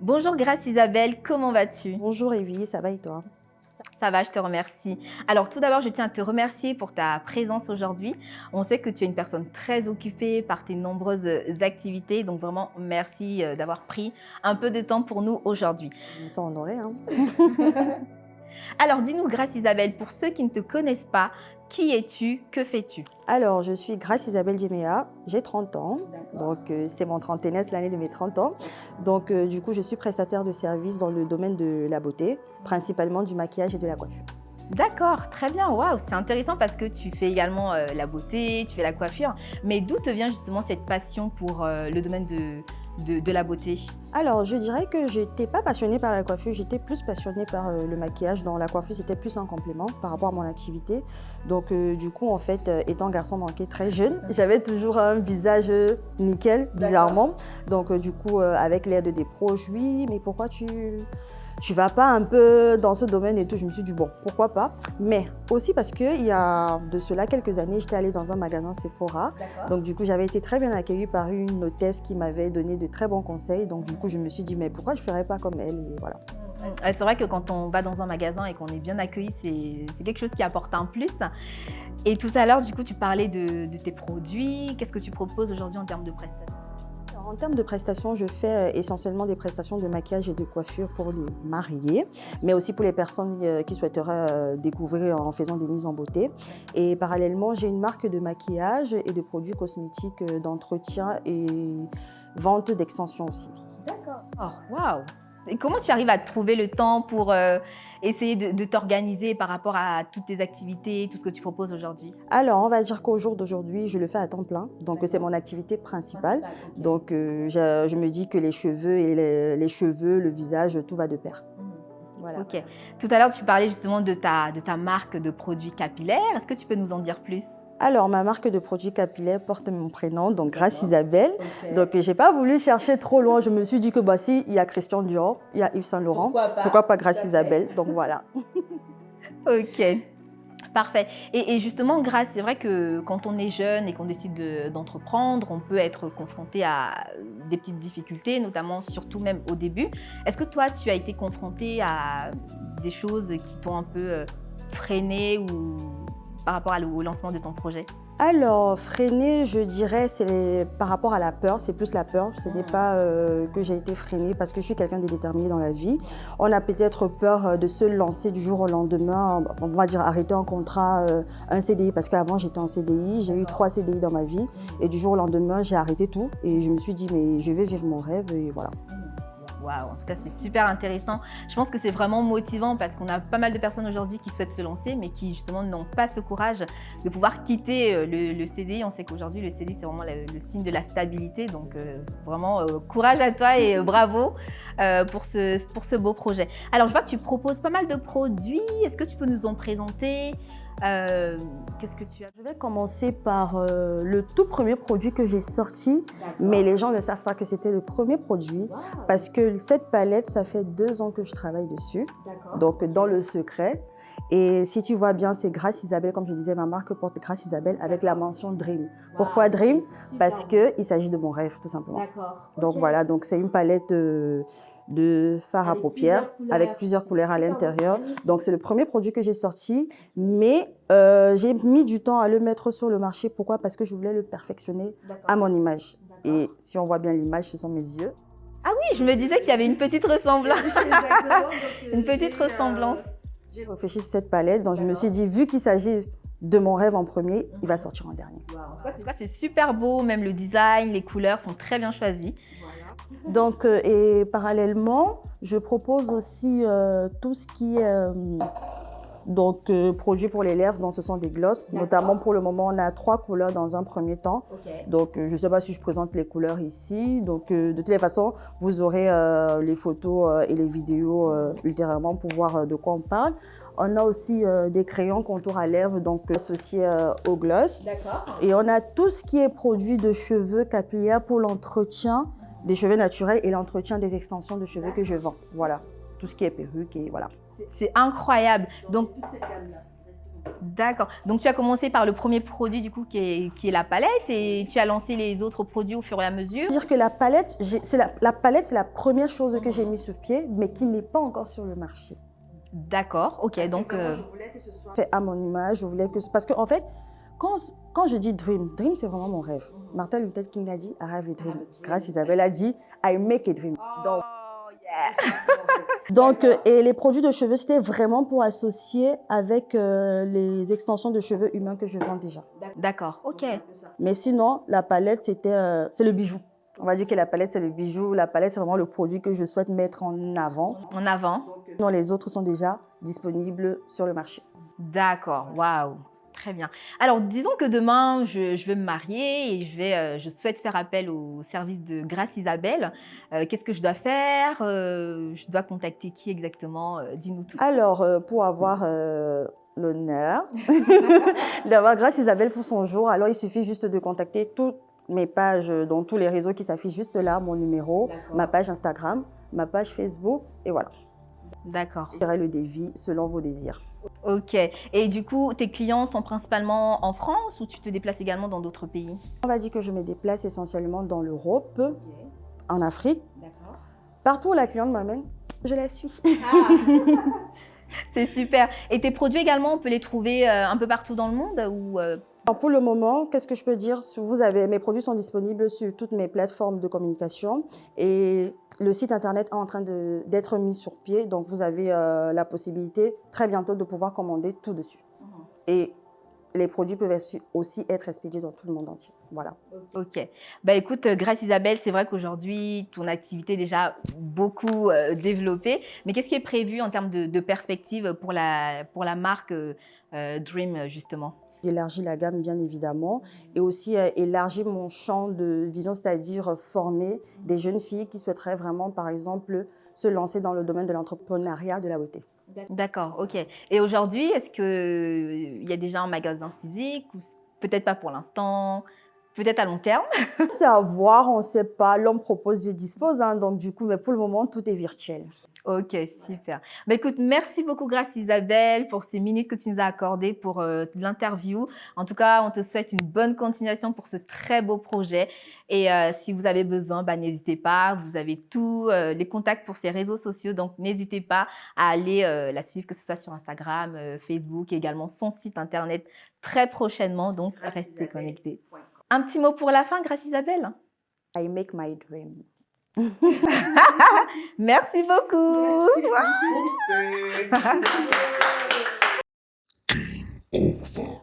Bonjour Grace Isabelle, comment vas-tu? Bonjour Evie, ça va et toi? Ça va, je te remercie. Alors tout d'abord, je tiens à te remercier pour ta présence aujourd'hui. On sait que tu es une personne très occupée par tes nombreuses activités, donc vraiment merci d'avoir pris un peu de temps pour nous aujourd'hui. Je me sens honorée, hein. Alors dis-nous Grace Isabelle, pour ceux qui ne te connaissent pas, qui es-tu? Que fais-tu? Alors, je suis Grace Isabelle Djemea, j'ai 30 ans, donc c'est mon trentenaire, c'est l'année de mes 30 ans. Donc du coup, je suis prestataire de services dans le domaine de la beauté, principalement du maquillage et de la coiffure. D'accord, très bien, waouh, c'est intéressant parce que tu fais également la beauté, tu fais la coiffure, mais d'où te vient justement cette passion pour le domaine de la beauté? Alors, je dirais que j'étais pas passionnée par la coiffure, j'étais plus passionnée par le maquillage. Dans la coiffure, c'était plus un complément par rapport à mon activité. Donc, du coup, en fait, étant garçon manqué très jeune, j'avais toujours un visage nickel, bizarrement. Donc, du coup, avec l'aide des proches, oui, mais pourquoi tu vas pas un peu dans ce domaine et tout? Je me suis dit, bon, pourquoi pas? Mais aussi parce qu'il y a de cela quelques années, j'étais allée dans un magasin Sephora. Donc, du coup, j'avais été très bien accueillie par une hôtesse qui m'avait donné de très bons conseils. Donc, du coup, je me suis dit, mais pourquoi je ne ferais pas comme elle? Et voilà. C'est vrai que quand on va dans un magasin et qu'on est bien accueilli, c'est quelque chose qui apporte un plus. Et tout à l'heure, du coup, tu parlais de tes produits. Qu'est-ce que tu proposes aujourd'hui en termes de prestations? Alors, en termes de prestations, je fais essentiellement des prestations de maquillage et de coiffure pour les mariés, mais aussi pour les personnes qui souhaiteraient découvrir en faisant des mises en beauté. Et parallèlement, j'ai une marque de maquillage et de produits cosmétiques d'entretien et vente d'extensions aussi. D'accord. Oh, waouh! Et comment tu arrives à trouver le temps pour essayer de t'organiser par rapport à toutes tes activités, tout ce que tu proposes aujourd'hui? Alors, on va dire qu'au jour d'aujourd'hui, je le fais à temps plein. Donc, c'est mon activité principale. Okay. Donc, je me dis que les cheveux et les cheveux, le visage, tout va de pair. Voilà. Ok. Tout à l'heure, tu parlais justement de ta marque de produits capillaires. Est-ce que tu peux nous en dire plus? Alors, ma marque de produits capillaires porte mon prénom, donc Grace Isabelle. Okay. Donc, je n'ai pas voulu chercher trop loin. Je me suis dit que si, il y a Christian Dior, il y a Yves Saint Laurent. Pourquoi pas Grace Isabelle? Donc, voilà. Ok. Parfait. Et justement, Grace, c'est vrai que quand on est jeune et qu'on décide d'entreprendre, on peut être confronté à des petites difficultés, notamment surtout même au début. Est-ce que toi, tu as été confrontée à des choses qui t'ont un peu freiné ou par rapport au lancement de ton projet? Alors, freiner, je dirais, c'est par rapport à la peur, c'est plus la peur. Ce n'est pas que j'ai été freinée parce que je suis quelqu'un de déterminé dans la vie. On a peut-être peur de se lancer du jour au lendemain, on va dire arrêter un contrat, un CDI, parce qu'avant j'étais en CDI, j'ai eu 3 CDI dans ma vie et du jour au lendemain j'ai arrêté tout et je me suis dit mais je vais vivre mon rêve et voilà. Waouh, en tout cas, c'est super intéressant. Je pense que c'est vraiment motivant parce qu'on a pas mal de personnes aujourd'hui qui souhaitent se lancer, mais qui justement n'ont pas ce courage de pouvoir quitter le CDI. On sait qu'aujourd'hui, le CDI, c'est vraiment le signe de la stabilité. Donc, vraiment, courage à toi et bravo pour ce beau projet. Alors, je vois que tu proposes pas mal de produits. Est-ce que tu peux nous en présenter? Qu'est-ce que tu as? Je vais commencer par le tout premier produit que j'ai sorti, mais les gens ne savent pas que c'était le premier produit parce que cette palette, ça fait 2 ans que je travaille dessus, donc dans le secret. Et si tu vois bien, c'est Grace Isabelle, comme je disais, ma marque porte Grace Isabelle avec la mention Dream. Pourquoi Dream? Parce qu'il s'agit de mon rêve, tout simplement. Donc voilà, donc c'est une palette de fard à paupières avec plusieurs couleurs à l'intérieur. Donc, c'est le premier produit que j'ai sorti, mais j'ai mis du temps à le mettre sur le marché. Pourquoi? Parce que je voulais le perfectionner à mon image. Et si on voit bien l'image, ce sont mes yeux. Ah oui, je me disais qu'il y avait une petite ressemblance. Une petite ressemblance. J'ai réfléchi sur cette palette, donc je me suis dit, vu qu'il s'agit de mon rêve en premier, il va sortir en dernier. En tout cas, c'est super beau, même le design, les couleurs sont très bien choisies. Donc, et parallèlement, je propose aussi tout ce qui est produit pour les lèvres, donc ce sont des glosses. Notamment pour le moment, on a 3 couleurs dans un premier temps. Donc, je ne sais pas si je présente les couleurs ici. Donc, de toutes les façons, vous aurez les photos et les vidéos ultérieurement pour voir de quoi on parle. On a aussi des crayons contour à lèvres, donc associés au gloss. Et on a tout ce qui est produit de cheveux capillaires pour l'entretien des cheveux naturels et l'entretien des extensions de cheveux que je vends. Voilà, tout ce qui est perruque et voilà. C'est incroyable. Donc, D'accord. Donc, tu as commencé par le premier produit, du coup, qui est la palette, et tu as lancé les autres produits au fur et à mesure. Dire que la palette, c'est la première chose que j'ai mise sur pied, mais qui n'est pas encore sur le marché. D'accord, ok. Parce Donc, que je voulais que ce soit fait à mon image, je voulais que... Parce qu'en fait, quand je dis dream, c'est vraiment mon rêve. Martin Luther King a dit « I have a dream ». Grâce Isabelle a dit « I make a dream ». Donc, et les produits de cheveux, c'était vraiment pour associer avec les extensions de cheveux humains que je vends déjà. D'accord, ok. Mais sinon, la palette, c'est le bijou. On va dire que la palette, c'est le bijou. La palette, c'est vraiment le produit que je souhaite mettre en avant. En avant. Sinon, les autres sont déjà disponibles sur le marché. D'accord, waouh. Très bien. Alors, disons que demain, je vais me marier et je souhaite faire appel au service de Grâce Isabelle. Qu'est-ce que je dois faire? Je dois contacter qui exactement? Dis-nous tout. Alors, pour avoir l'honneur d'avoir Grâce Isabelle pour son jour, alors il suffit juste de contacter toutes mes pages dans tous les réseaux qui s'affichent juste là, mon numéro, ma page Instagram, ma page Facebook, et voilà. D'accord. Je ferai le devis selon vos désirs. Ok. Et du coup, tes clients sont principalement en France ou tu te déplaces également dans d'autres pays? On va dire que je me déplace essentiellement dans l'Europe, en Afrique. Partout où la cliente m'amène, je la suis. C'est super. Et tes produits également, on peut les trouver un peu partout dans le monde ou Alors pour le moment, qu'est-ce que je peux dire? Mes produits sont disponibles sur toutes mes plateformes de communication et le site internet est en train d'être mis sur pied. Donc, vous avez la possibilité très bientôt de pouvoir commander tout dessus. Et les produits peuvent aussi être expédiés dans tout le monde entier. Voilà. Ok. Bah écoute, Grâce Isabelle, c'est vrai qu'aujourd'hui, ton activité est déjà beaucoup développée. Mais qu'est-ce qui est prévu en termes de perspective pour la marque Dream, justement? Élargir la gamme, bien évidemment, et aussi élargir mon champ de vision, c'est-à-dire former des jeunes filles qui souhaiteraient vraiment, par exemple, se lancer dans le domaine de l'entrepreneuriat de la beauté. D'accord, ok. Et aujourd'hui, est-ce qu'il y a déjà un magasin physique ou peut-être pas pour l'instant, peut-être à long terme? C'est à voir, on ne sait pas. L'homme propose, Dieu dispose, hein, donc du coup, mais pour le moment, tout est virtuel. Ok, super. Bah, écoute, merci beaucoup Grâce Isabelle pour ces minutes que tu nous as accordées pour l'interview. En tout cas, on te souhaite une bonne continuation pour ce très beau projet. Et si vous avez besoin, bah, n'hésitez pas. Vous avez tous les contacts pour ses réseaux sociaux. Donc, n'hésitez pas à aller la suivre, que ce soit sur Instagram, Facebook et également son site internet très prochainement. Donc, restez connectés. Un petit mot pour la fin, Grâce Isabelle? I make my dream. Merci beaucoup. Game over.